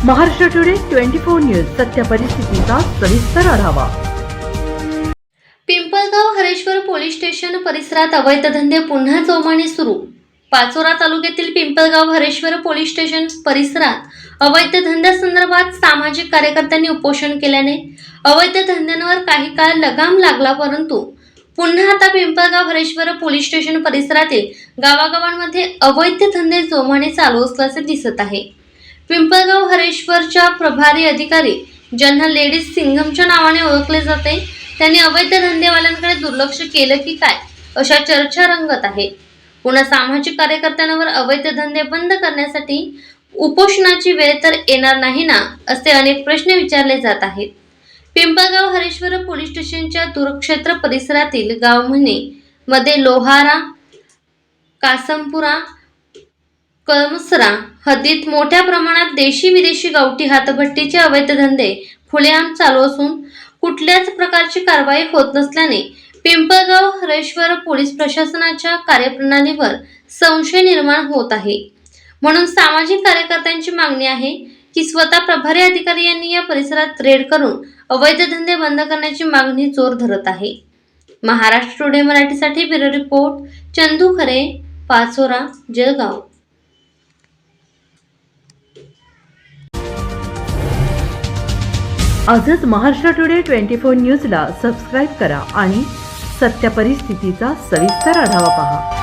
Maharashtra today 24 news सत्य परिस्थितीचा सविस्तर आढावा। पिंपळगाव हरेश्वर पोलीस स्टेशन परिसरात अवैध धंदे पुन्हा जोमाने सुरू। पाचोरा तालुक्यातील पिंपळगाव हरेश्वर पोलीस स्टेशन परिसरात अवैध धंद्यासंदर्भात सामाजिक कार्यकर्त्यांनी उपोषण केल्याने अवैध धंद्यांवर काही काळ लगाम लागला, परंतु पुन्हा आता पिंपळगाव हरेश्वर पोलीस स्टेशन परिसरातील गावागावांमध्ये अवैध धंदे जोमाने चालू असल्याचे दिसत आहे। पिंपळगाव हरेश्वरच्या प्रभारी अधिकारी, ज्यांना लेडीज सिंघमच्या नावाने ओळखले जाते, त्यांनी अवैध धंदेवाल्यांकडे दुर्लक्ष केलं की काय अशा चर्चा रंगत आहे। पुन्हा सामाजिक कार्यकर्त्यांवर अवैध धंदे बंद करण्यासाठी उपोषणाची वेळ तर येणार नाही ना, असे अनेक प्रश्न विचारले जात आहेत। पिंपळगाव हरेश्वर पोलीस स्टेशनच्या दूरक्षेत्र परिसरातील गावमने मध्ये लोहारा, कासमपुरा, कळमसरा हद्दीत मोठ्या प्रमाणात देशी विदेशी गावठी हातभट्टीचे अवैध धंदे खुलेआम चालू असून कुठल्याच प्रकारची कारवाई होत नसल्याने पिंपळगाव हरेश्वर पोलीस प्रशासनाच्या कार्यप्रणालीवर संशय निर्माण होत आहे। म्हणून सामाजिक कार्यकर्त्यांची मागणी आहे की स्वतः प्रभारी अधिकारी यांनी या परिसरात रेड करून अवैध धंदे बंद करण्याची मागणी जोर धरत आहे। महाराष्ट्र टुडे मराठीसाठी ब्युरो रिपोर्ट, चंदू खरे, पाचोरा, जळगाव। आजच महाराष्ट्र टुडे 24 न्यूजला सबस्क्राईब करा आणि सत्य परिस्थितीचा सविस्तर आढावा पहा।